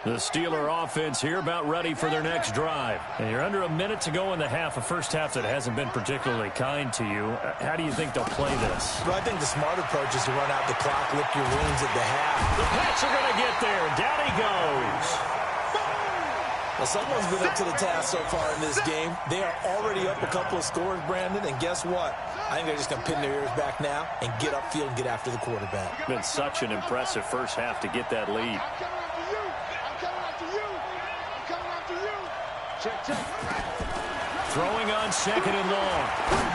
The Steeler offense here about ready for their next drive. And you're under a minute to go in the half, a first half that hasn't been particularly kind to you. How do you think they'll play this? Well, I think the smart approach is to run out the clock, lick your wounds at the half. The Pats are going to get there. Down he goes. Well, someone's been up to the task so far in this game. They are already up a couple of scores, Brandon, and guess what? I think they're just going to pin their ears back now and get upfield and get after the quarterback. It's been such an impressive first half to get that lead. Throwing on second and long.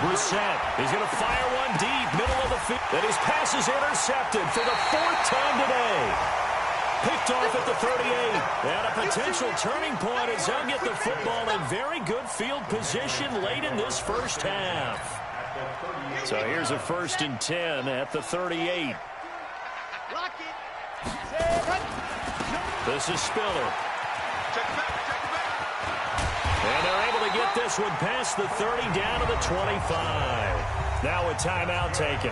Brissett. He's going to fire one deep, middle of the field. And his pass is intercepted for the fourth time today. Picked off at the 38. And a potential turning point as they'll get the football in very good field position late in this first half. So here's a 1st and 10 at the 38. This is Spiller. And they're able to get this one past the 30 down to the 25. Now a timeout taken.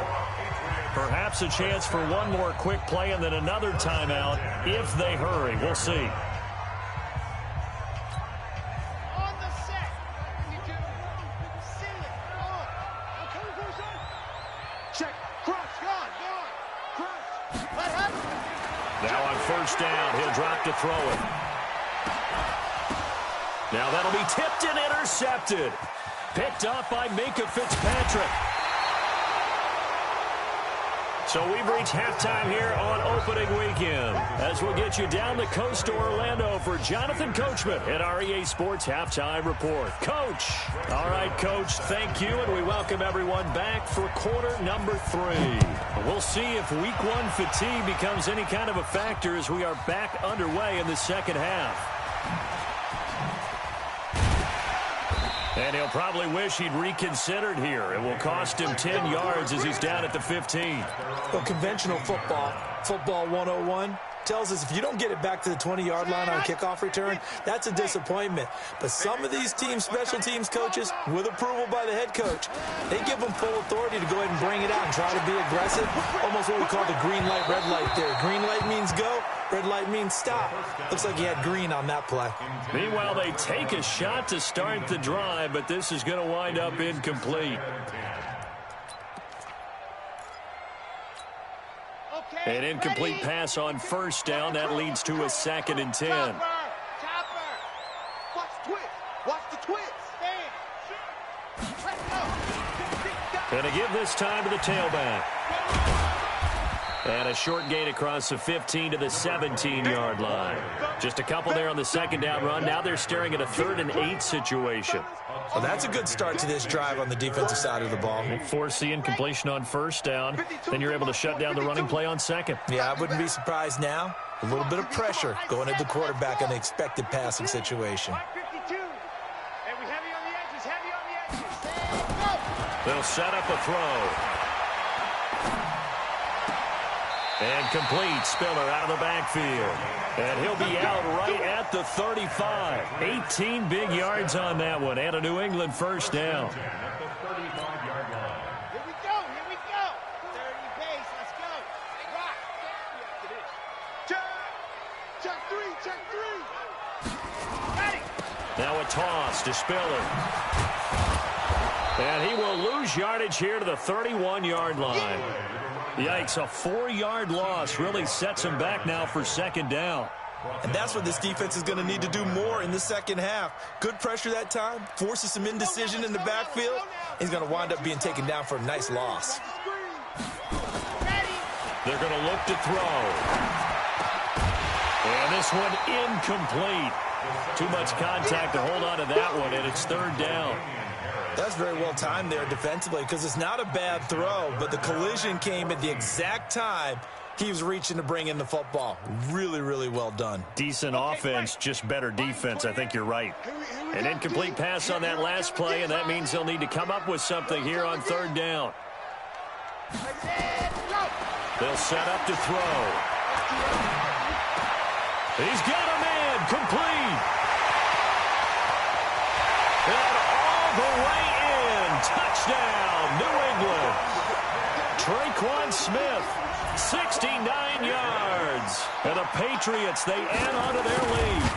Perhaps a chance for one more quick play and then another timeout if they hurry. We'll see. Now on first down, he'll drop to throw it. Now that'll be tipped and intercepted. Picked off by Minkah Fitzpatrick. So we've reached halftime here on opening weekend as we'll get you down the coast to Orlando for Jonathan Coachman at our EA Sports Halftime Report. Coach. All right, Coach, thank you, and we welcome everyone back for quarter number 3. We'll see if week 1 fatigue becomes any kind of a factor as we are back underway in the second half. And he'll probably wish he'd reconsidered here. It will cost him 10 yards as he's down at the 15. Well, conventional football 101, tells us if you don't get it back to the 20-yard line on a kickoff return, that's a disappointment. But some of these teams, special teams coaches, with approval by the head coach, they give them full authority to go ahead and bring it out and try to be aggressive. Almost what we call the green light, red light there. Green light means go. Red light means stop. Looks like he had green on that play. Meanwhile, they take a shot to start the drive, but this is going to wind up incomplete. An incomplete pass on first down. That leads to a 2nd and 10. Watch the twist. And to give this time to the tailback. And a short gain across the 15 to the 17-yard line. Just a couple there on the second down run. Now they're staring at a 3rd and 8 situation. Well, that's a good start to this drive on the defensive side of the ball. Force the incompletion on first down. Then you're able to shut down the running play on second. Yeah, I wouldn't be surprised now. A little bit of pressure going at the quarterback in an expected passing situation. They'll set up a throw. And complete. Spiller out of the backfield. And he'll be out right at the 35. 18 big yards on that one. And a New England first down. Here we go. 30 pace. Let's go. Rock. Check 3. Got it. Now a toss to Spiller. And he will lose yardage here to the 31-yard line. Yikes, a 4-yard loss really sets him back now for second down. And that's what this defense is going to need to do more in the second half. Good pressure that time, forces some indecision in the backfield. He's going to wind up being taken down for a nice loss. They're going to look to throw. And this one incomplete. Too much contact to hold on to that one, and it's 3rd down. That's very well timed there defensively because it's not a bad throw, but the collision came at the exact time he was reaching to bring in the football. Really, really well done. Decent offense, just better defense. I think you're right. An incomplete pass on that last play, and that means they'll need to come up with something here on 3rd down. They'll set up to throw. He's got a man, complete. And all the way in. Touchdown, New England. Traquan Smith, 69 yards. And the Patriots, they add on to their lead.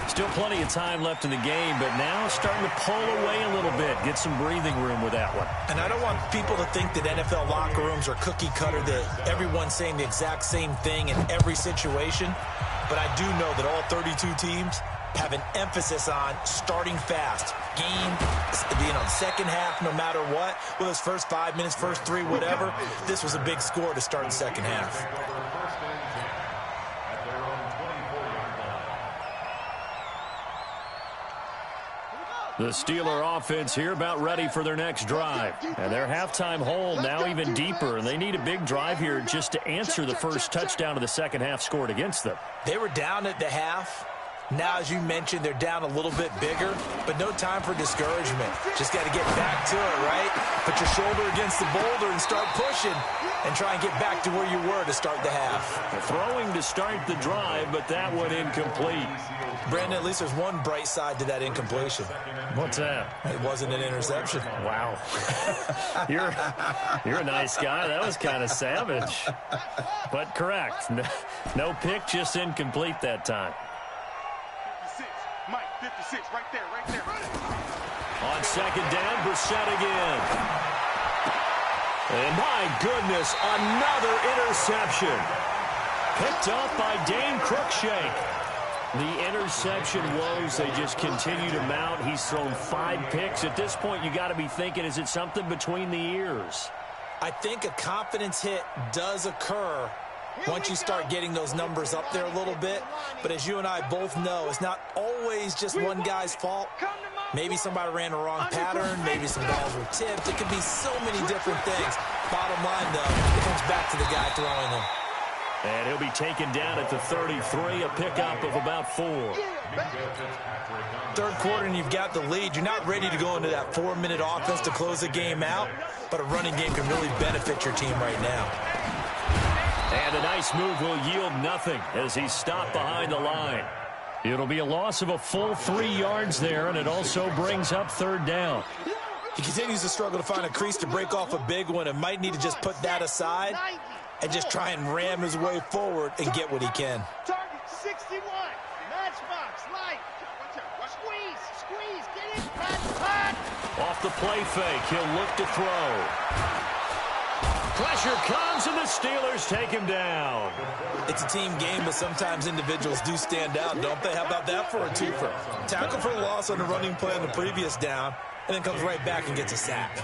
Still plenty of time left in the game, but now starting to pull away a little bit. Get some breathing room with that one. And I don't want people to think that NFL locker rooms are cookie cutter, that everyone's saying the exact same thing in every situation. But I do know that all 32 teams have an emphasis on starting fast. Game, second half, no matter what. Whether it's first 5 minutes, first 3, whatever. This was a big score to start the second half. The Steeler offense here about ready for their next drive. And their halftime hole now even deeper, and they need a big drive here just to answer the first touchdown of the second half scored against them. They were down at the half. Now, as you mentioned, they're down a little bit bigger, but no time for discouragement. Just got to get back to it, right? Put your shoulder against the boulder and start pushing and try and get back to where you were to start the half. Throwing to start the drive, but that one incomplete. Brandon, at least there's one bright side to that incompletion. What's that? It wasn't an interception. Wow. You're a nice guy. That was kind of savage. But correct. No pick, just incomplete that time. 56, Mike, 56, right there. On second down, Brissett again. And my goodness, another interception. Picked off by Dane Cruikshank. The interception woes, they just continue to mount. He's thrown 5 picks. At this point, you got to be thinking, is it something between the ears? I think a confidence hit does occur once you start getting those numbers up there a little bit. But as you and I both know, it's not always just one guy's fault. Maybe somebody ran the wrong pattern. Maybe some balls were tipped. It could be so many different things. Bottom line, though, it comes back to the guy throwing them. And he'll be taken down at the 33, a pickup of about 4. Third quarter and you've got the lead. You're not ready to go into that 4-minute offense to close the game out, but a running game can really benefit your team right now. And a nice move will yield nothing as he's stopped behind the line. It'll be a loss of a full 3 yards there, and it also brings up third down. He continues to struggle to find a crease to break off a big one and might need to just put that aside and just try and ram his way forward and get what he can. Target 61. Matchbox, light. Squeeze, get in. Pat. Off the play fake, he'll look to throw. Pressure comes, and the Steelers take him down. It's a team game, but sometimes individuals do stand out, don't they? How about that for a twofer? Tackle for the loss on the running play on the previous down, and then comes right back and gets a sack.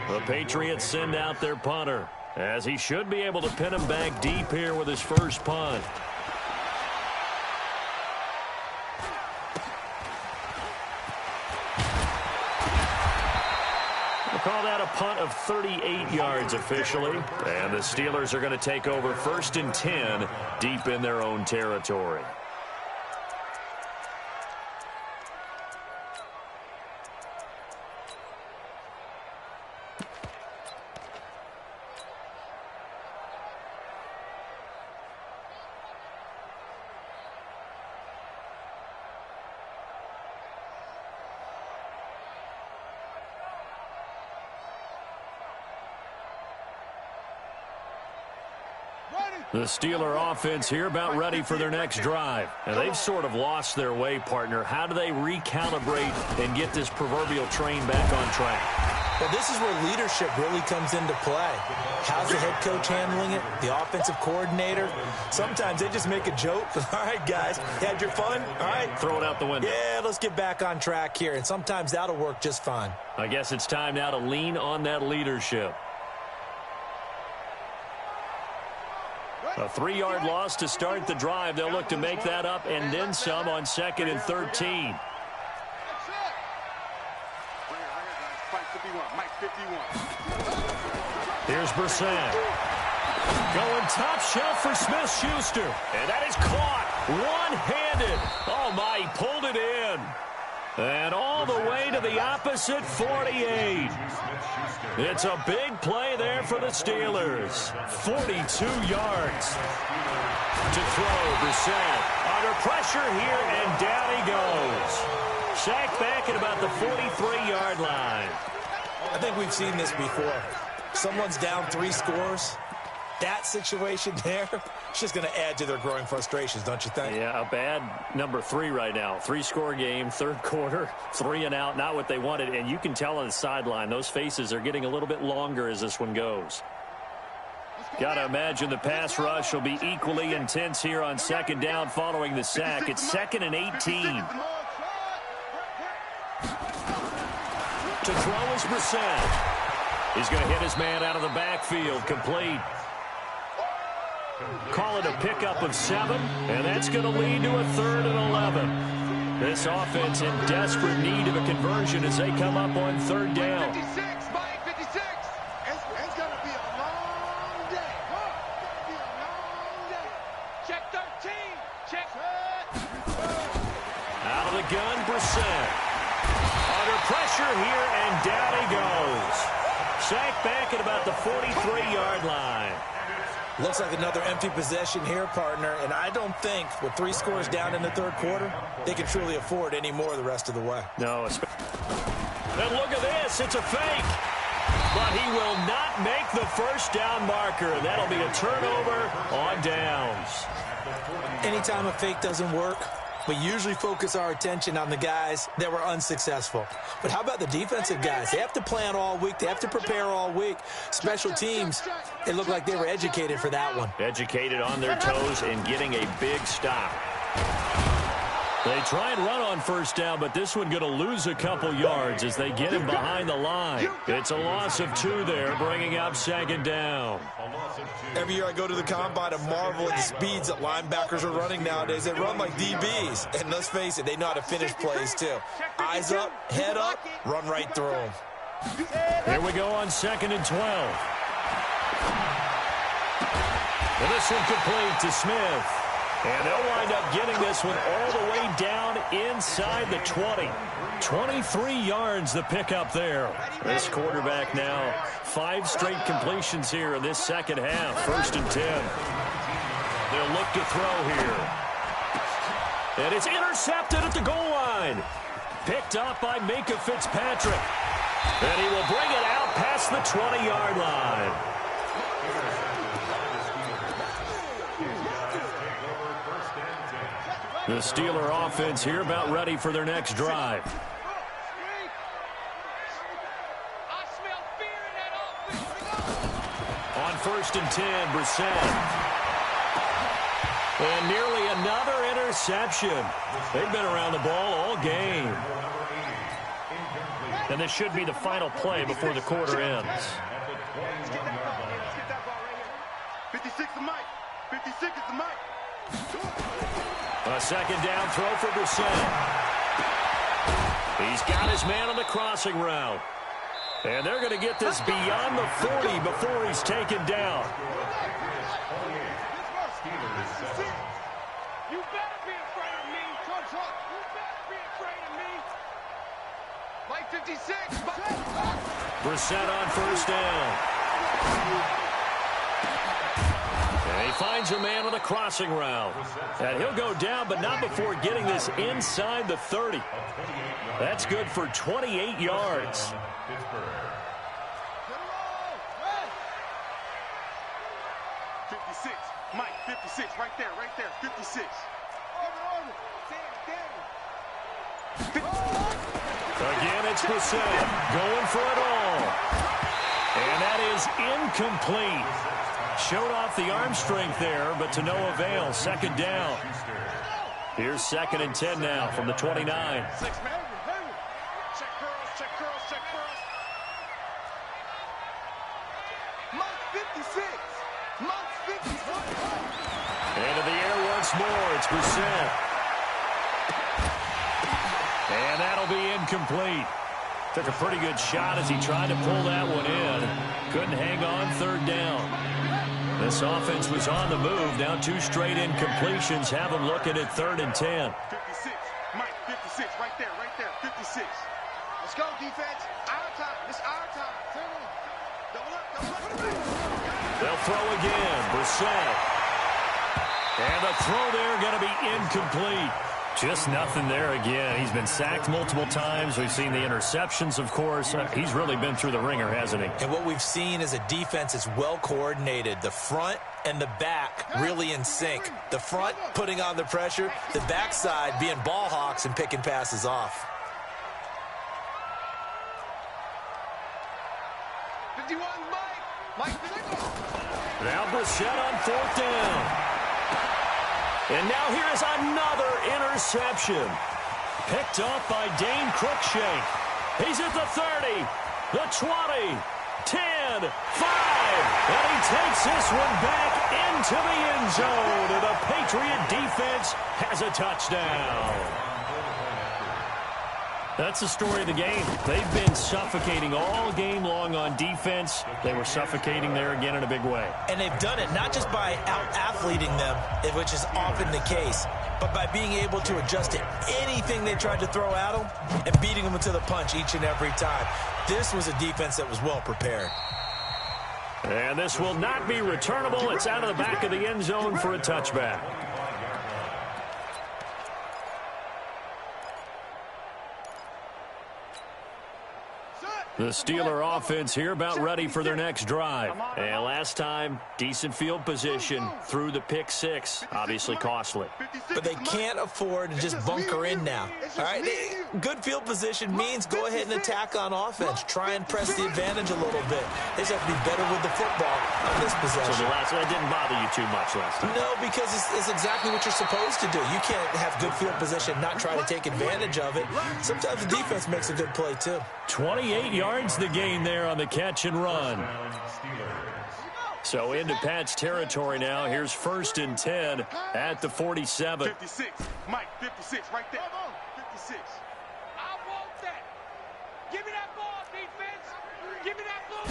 The Patriots send out their punter, as he should be able to pin him back deep here with his first punt. We'll call that a punt of 38 yards officially. And the Steelers are going to take over 1st and 10 deep in their own territory. The Steeler offense here about ready for their next drive. And they've sort of lost their way, partner. How do they recalibrate and get this proverbial train back on track? Well, this is where leadership really comes into play. How's the head coach handling it? The offensive coordinator? Sometimes they just make a joke. All right, guys, you had your fun? All right. Throw it out the window. Yeah, let's get back on track here. And sometimes that'll work just fine. I guess it's time now to lean on that leadership. A 3-yard loss to start the drive. They'll look to make that up and then some on 2nd and 13. Here's Brissett. Going top shelf for Smith-Schuster. And that is caught one-handed. Oh, my, he pulled it in. And all the way to the opposite 48. It's a big play there for the Steelers. 42 yards to throw. Brissett under pressure here, and down he goes. Sacked back at about the 43-yard line. I think we've seen this before. Someone's down 3 scores. That situation there, it's just going to add to their growing frustrations, don't you think? Yeah, a bad number 3 right now. 3-score game, third quarter, 3 and out, not what they wanted. And you can tell on the sideline, those faces are getting a little bit longer as this one goes. Got to imagine the pass rush will be equally intense here on second down following the sack. It's 2nd and 18. To throw is Brissett. He's going to hit his man out of the backfield, complete. Call it a pickup of 7, and that's going to lead to a 3rd and 11. This offense in desperate need of a conversion as they come up on 3rd down. 56, Mike, 56. It's going to be a long day. It's going to be a long day. Check 13. Check. Out of the gun, Brissett. Under pressure here, and down he goes. Sacked back at about the 43-yard line. Looks like another empty possession here, partner, and I don't think with 3 scores down in the third quarter, they can truly afford any more the rest of the way. No. And look at this. It's a fake. But he will not make the first down marker. That'll be a turnover on downs. Anytime a fake doesn't work, we usually focus our attention on the guys that were unsuccessful. But how about the defensive guys? They have to plan all week. They have to prepare all week. Special teams, it looked like they were educated for that one. Educated on their toes and getting a big stop. They try and run on first down, but this one going to lose a couple yards as they get him behind the line. It's a loss of 2 there, bringing up 2nd down. Every year I go to the combine and marvel at the speeds that linebackers are running nowadays. They run like DBs. And let's face it, they know how to finish plays too. Eyes up, head up, run right through them. Here we go on 2nd and 12. And this one complete to Smith. And they'll wind up getting this one all the way down inside the 20. 23 yards the pickup there. This quarterback now 5 straight completions here in this second half. 1st and 10. They'll look to throw here. And it's intercepted at the goal line. Picked up by Minka Fitzpatrick. And he will bring it out past the 20-yard line. The Steeler offense here about ready for their next drive. On 1st and 10, Brissett. And nearly another interception. They've been around the ball all game. And this should be the final play before the quarter ends. 56 is Mike. 56 is the Mike. A 2nd down throw for Brissett. He's got his man on the crossing route. And they're going to get this beyond the 40 before he's taken down. You better be afraid of me. You better be afraid of me. Mike 56. Brissett on 1st down. And he finds a man on the crossing route. And he'll go down, but not before getting this inside the 30. That's good for 28 yards. 56. Mike, 56. Right there, 56. Again, it's Brissett going for it all. And that is incomplete. Showed off the arm strength there, but to no avail. 2nd down. Here's 2nd and 10 now from the 29. Check curls. Mike 56. Mike 56. Into the air once more. It's Brissett. And that'll be incomplete. Took a pretty good shot as he tried to pull that one in. Couldn't hang on 3rd down. This offense was on the move. Now 2 straight incompletions. Have them looking at 3rd and 10. 56. Mike, 56. Right there, 56. Let's go, defense. Our time. It's our time. Double up. They'll throw again. Brissett. And the throw there going to be incomplete. Just nothing there again. He's been sacked multiple times. We've seen the interceptions, of course. He's really been through the ringer, hasn't he? And what we've seen is a defense is well coordinated. The front and the back really in sync. The front putting on the pressure, the backside being ball hawks and picking passes off. 51, Mike. Now Brissett on 4th down. And now here's another interception. Picked off by Dane Cruikshank. He's at the 30, the 20, 10, 5. And he takes this one back into the end zone. And the Patriot defense has a touchdown. That's the story of the game. They've been suffocating all game long on defense. They were suffocating there again in a big way. And they've done it not just by out-athleting them, which is often the case, but by being able to adjust to anything they tried to throw at them and beating them to the punch each and every time. This was a defense that was well prepared. And this will not be returnable. It's out of the back of the end zone for a touchback. The Steeler offense here about ready for their next drive. And last time, decent field position through the pick six. Obviously costly. But they can't afford to just bunker in now. All right, good field position means go ahead and attack on offense. Try and press the advantage a little bit. They just have to be better with the football on this possession. So that didn't bother you too much last time? No, because it's exactly what you're supposed to do. You can't have good field position, not try to take advantage of it. Sometimes the defense makes a good play, too. 28 yards the gain there on the catch and run. So into Pat's territory now. Here's 1st and 10 at the 47. 56. Mike, 56 right there. 56. I want that. Give me that ball, defense. Give me that ball.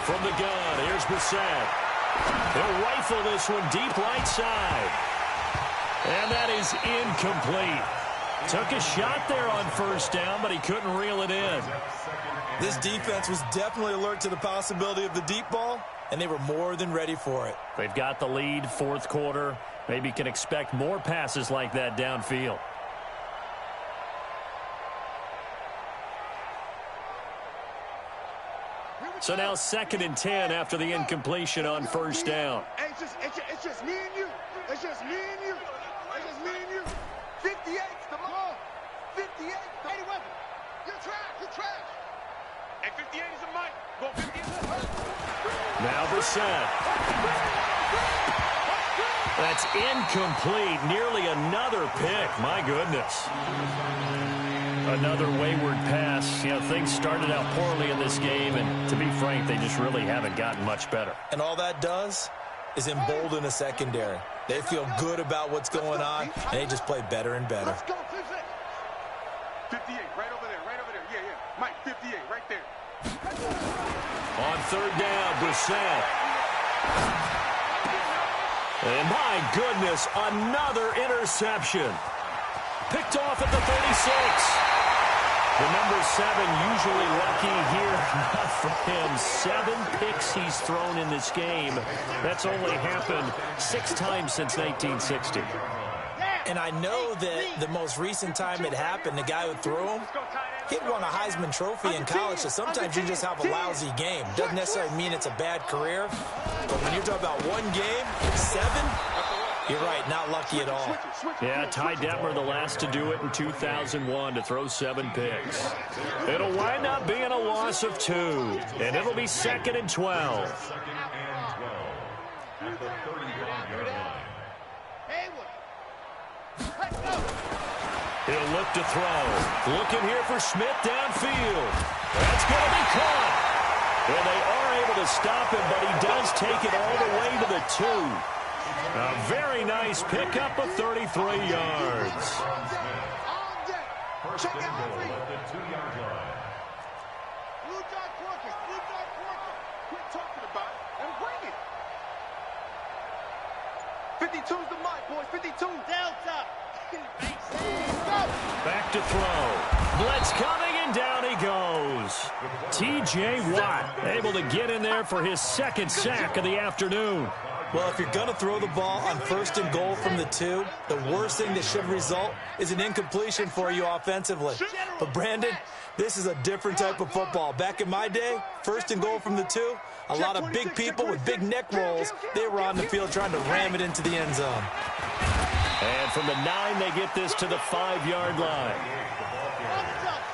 From the gun, here's Brissett. He'll rifle this one deep right side. And that is incomplete. Took a shot there on 1st down, but he couldn't reel it in. This defense was definitely alert to the possibility of the deep ball, and they were more than ready for it. They've got the lead, 4th quarter. Maybe can expect more passes like that downfield. So now 2nd and 10 after the incompletion on 1st down. It's just me and you. It's just me and you. It's just me and you. 58, come on. 58, any weapon. You're trash. And 58 is a Mike. Go 58. Now Brissett. That's incomplete. Nearly another pick. My goodness. Another wayward pass. You know, things started out poorly in this game, and to be frank, they just really haven't gotten much better. And all that does is embolden a secondary. They feel good about what's going on, and they just play better and better. Let's go, 58, right over there. Yeah. Mike, 58, right there. On 3rd down, Brissett. And my goodness, another interception. Picked off at the 36. The number 7 usually lucky here. Not for him. 7 picks he's thrown in this game. That's only happened 6 times since 1960. And I know that the most recent time it happened, the guy who threw him, he won a Heisman Trophy in college, so sometimes you just have a lousy game. Doesn't necessarily mean it's a bad career, but when you're talking about one game, 7, you're right, not lucky at all. Yeah, Ty Detmer, the last to do it in 2001, to throw 7 picks. It'll wind up being a loss of 2, and it'll be 2nd and 12. He'll look to throw. Looking here for Smith downfield. That's going to be caught. And they are able to stop him, but he does take it all the way to the 2. A very nice pickup of 33 yards. Check out the 2-yard line. Blue dot Porkins. Quit talking about it and bring it. 52's the mic, boys. 52. Delta. Back to throw. Blitz coming, and down he goes. T.J. Watt able to get in there for his 2nd sack of the afternoon. Well, if you're going to throw the ball on 1st and goal from the 2, the worst thing that should result is an incompletion for you offensively. But, Brandon, this is a different type of football. Back in my day, 1st and goal from the 2, a lot of big people with big neck rolls, they were on the field trying to ram it into the end zone. And from the 9, they get this to the 5-yard line.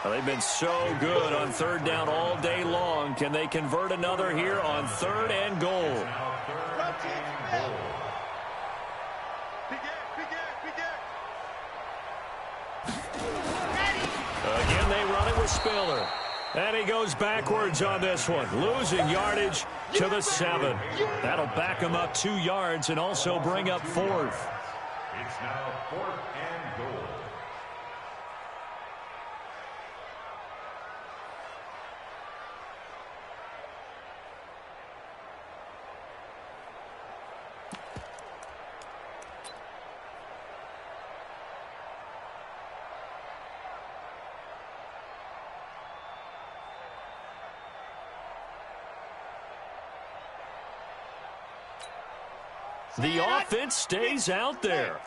Well, they've been so good on 3rd down all day long. Can they convert another here on 3rd and goal? Again, they run it with Spiller. And he goes backwards on this one, losing yardage to the 7. That'll back him up 2 yards and also bring up 4th. It's now 4th and goal. The offense stays out there.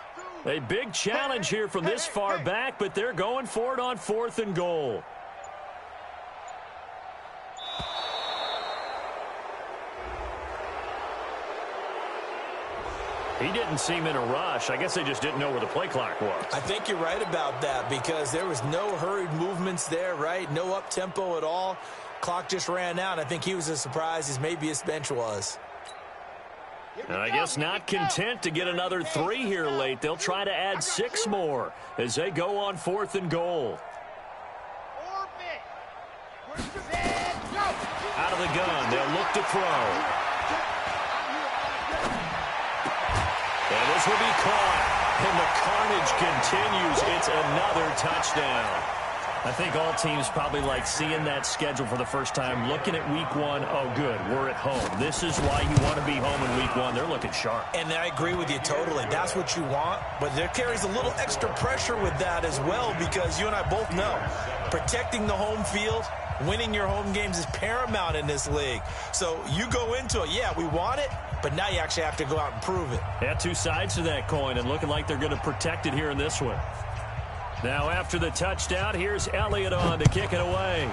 A big challenge here from this far back, but they're going for it on 4th and goal. He didn't seem in a rush. I guess they just didn't know where the play clock was. I think you're right about that because there was no hurried movements there, right? No up-tempo at all. Clock just ran out. I think he was as surprised as maybe his bench was. And I guess not content to get another 3 here late. They'll try to add 6 more as they go on 4th and goal. Out of the gun, they'll look to throw. And this will be caught. And the carnage continues. It's another touchdown. I think all teams probably like seeing that schedule for the first time, looking at week 1. Oh, good, we're at home. This is why you want to be home in week 1. They're looking sharp. And I agree with you totally. That's what you want. But there carries a little extra pressure with that as well because you and I both know protecting the home field, winning your home games is paramount in this league. So you go into it, yeah, we want it, but now you actually have to go out and prove it. Yeah, 2 sides to that coin and looking like they're going to protect it here in this one. Now after the touchdown, here's Elliott on to kick it away.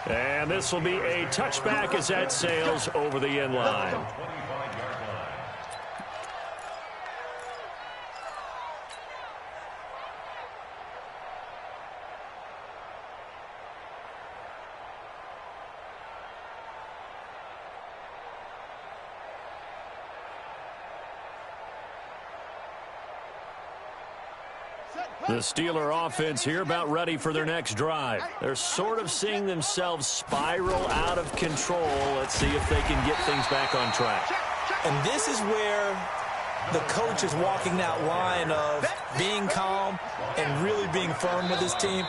And this will be a touchback as that sails over the end line. The Steeler offense here about ready for their next drive. They're sort of seeing themselves spiral out of control. Let's see if they can get things back on track. And this is where the coach is walking that line of being calm and really being firm with his team.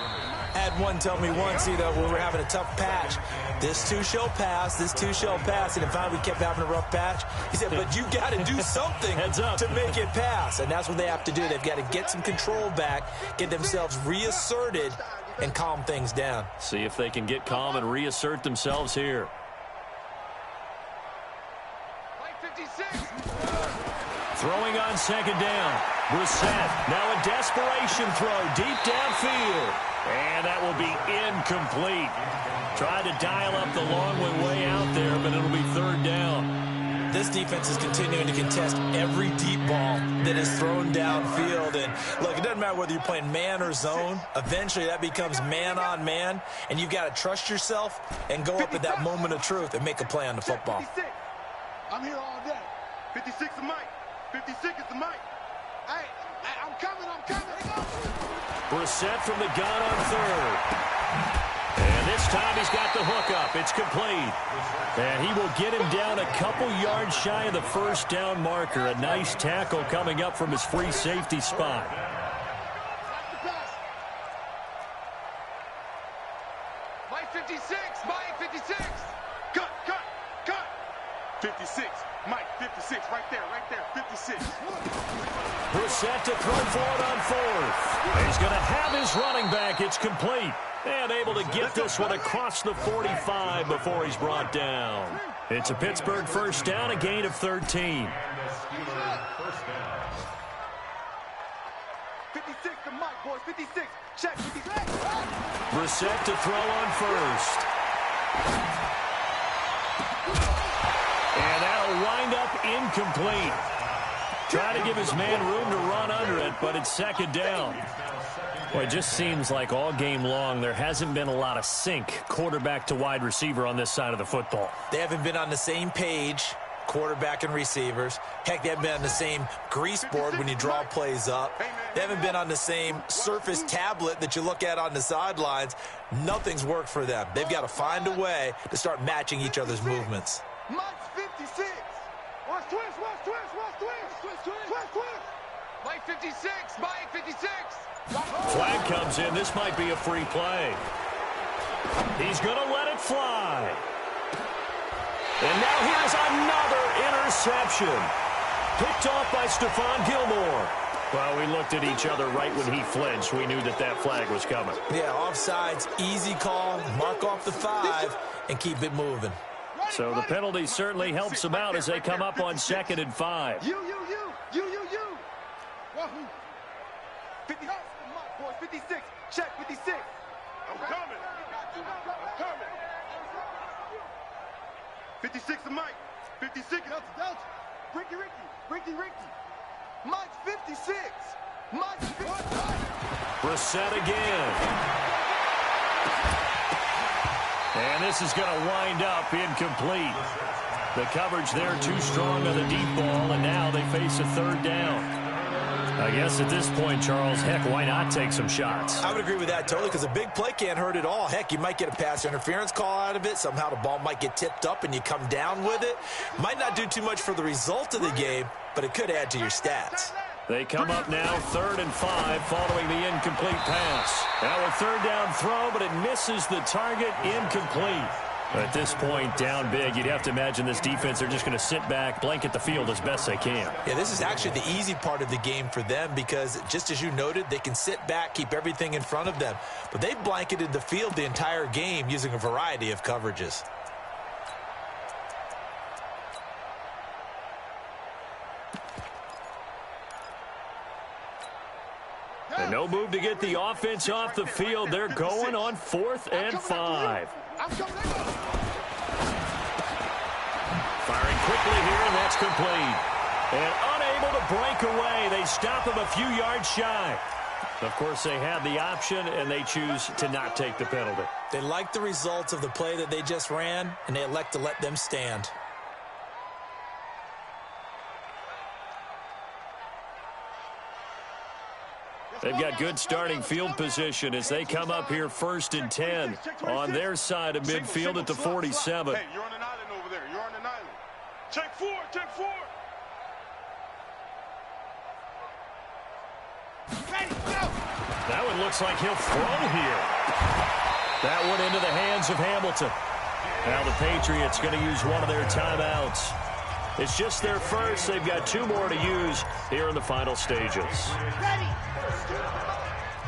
I had one tell me once, when we were having a tough patch, this too shall pass, this too shall pass. And in fact, we kept having a rough patch. He said, but you got to do something to make it pass. And that's what they have to do. They've got to get some control back, get themselves reasserted, and calm things down. See if they can get calm and reassert themselves here. Throwing on 2nd down. Brissett, now a desperation throw deep downfield. And that will be incomplete. Tried to dial up the long way out there, but it'll be 3rd down. This defense is continuing to contest every deep ball that is thrown downfield. And, look, it doesn't matter whether you're playing man or zone. Eventually, that becomes man on man. And you've got to trust yourself and go up at that moment of truth and make a play on the football. I'm here all day. 56 is Mike. 56 is the Mike. Hey, I'm coming. Brissett from the gun on 3rd. And this time he's got the hook up. It's complete. And he will get him down a couple yards shy of the 1st down marker. A nice tackle coming up from his free safety spot. Mike 56. Mike 56. Cut. 56. Mike 56. Right there. 56. Brissett to throw for it on 4th. He's going to have his running back. It's complete. And able to get this one across the 45 before he's brought down. It's a Pittsburgh first down, a gain of 13. 56 to Mike, boys. 56. Check. 56. Brissett to throw on first. And that'll wind up incomplete. Trying to give his man room to run under it, but it's second down. Well, it just seems like all game long there hasn't been a lot of sync quarterback to wide receiver on this side of the football. They haven't been on the same page, quarterback and receivers. Heck, they haven't been on the same grease board when you draw plays up. They haven't been on the same surface tablet that you look at on the sidelines. Nothing's worked for them. They've got to find a way to start matching each other's movements. Mike's 56. Watch twist. Mike 56. Mike 56. Flag comes in. This might be a free play. He's going to let it fly. And now here's another interception. Picked off by Stephon Gilmore. Well, we looked at each other right when he flinched. We knew that that flag was coming. Yeah, offsides, easy call, mark off the 5, and keep it moving. So the penalty certainly helps them out as they come up on 2nd and 5. You. Wahoo. 50. Mike, boys. 56. Check. 56. I'm coming. 56 to Mike. 56. Delta. Ricky. Mike's 56. Mike's 56. Brissett again. And this is going to wind up incomplete. The coverage there too strong on the deep ball, and now they face a 3rd down. I guess at this point, Charles, heck, why not take some shots? I would agree with that totally, because a big play can't hurt at all. Heck, you might get a pass interference call out of it. Somehow the ball might get tipped up and you come down with it. Might not do too much for the result of the game, but it could add to your stats. They come up now 3rd and 5 following the incomplete pass. Now a 3rd down throw, but it misses the target, incomplete. At this point, down big, you'd have to imagine this defense, they're just going to sit back, blanket the field as best they can. Yeah, this is actually the easy part of the game for them because, just as you noted, they can sit back, keep everything in front of them. But they've blanketed the field the entire game using a variety of coverages. And no move to get the offense off the field. They're going on 4th and 5. Firing quickly here, and that's complete. And unable to break away. They stop him a few yards shy. Of course, they had the option, and they choose to not take the penalty. They like the results of the play that they just ran, and they elect to let them stand. They've got good starting field position as they come up here 1st and 10 on their side of midfield at the 47. Hey, you're on an island over there. You're on an island. Check 4. That one looks like he'll throw here. That one into the hands of Hamilton. Now the Patriots going to use one of their timeouts. It's just their first. They've got 2 more to use here in the final stages. Ready.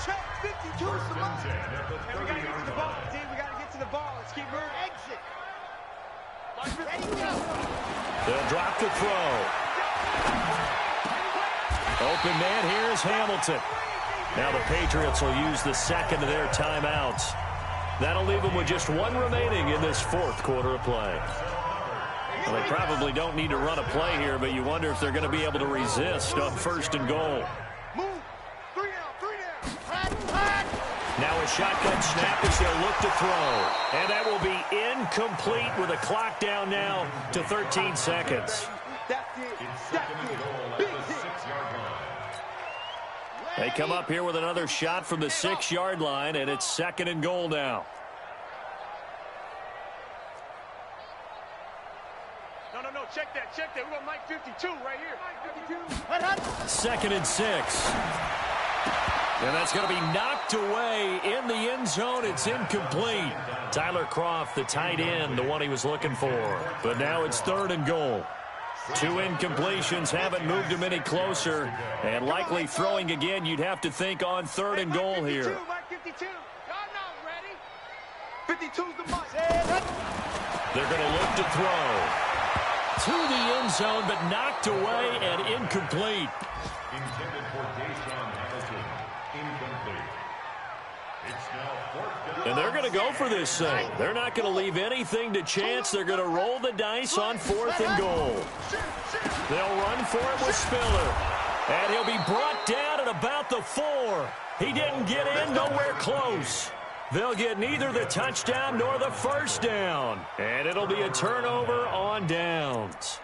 Check. 52 is the ball. And we got to get to the ball, D. We got to get to the ball. Let's keep moving. Exit. Ready, go. They'll drop the throw. Open man here is Hamilton. Now the Patriots will use the 2nd of their timeouts. That'll leave them with just 1 remaining in this 4th quarter of play. Well, they probably don't need to run a play here, but you wonder if they're going to be able to resist on 1st and goal. Move. 3 down. Now a shotgun snap as they'll look to throw. And that will be incomplete with a clock down now to 13 seconds. That's it. Big hit. They come up here with another shot from the 6-yard line, and it's 2nd and goal now. No, check that. We got Mike 52 right here. Mike 52. 2nd and 6. And that's going to be knocked away in the end zone. It's incomplete. Tyler Croft, the tight end, the one he was looking for. But now it's 3rd and goal. 2 incompletions haven't moved him any closer. And likely throwing again, you'd have to think on 3rd and goal here. Mike 52. Y'all know, ready? 52's the mic. They're going to look to throw. To the end zone, but knocked away and incomplete. Intended for Deshaun Hamilton. Incomplete. It's now 4th down. And they're going to go for this thing. They're not going to leave anything to chance. They're going to roll the dice on 4th and goal. They'll run for it with Spiller. And he'll be brought down at about the 4. He didn't get in, nowhere close. They'll get neither the touchdown nor the first down. And it'll be a turnover on downs.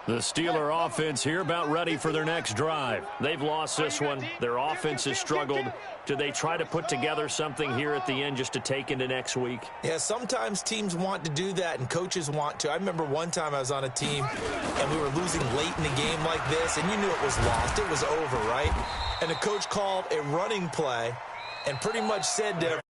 The Steeler offense here about ready for their next drive. They've lost this one. Their offense has struggled. Do they try to put together something here at the end just to take into next week? Yeah, sometimes teams want to do that and coaches want to. I remember one time I was on a team and we were losing late in the game like this, and you knew it was lost. It was over, right? And the coach called a running play and pretty much said to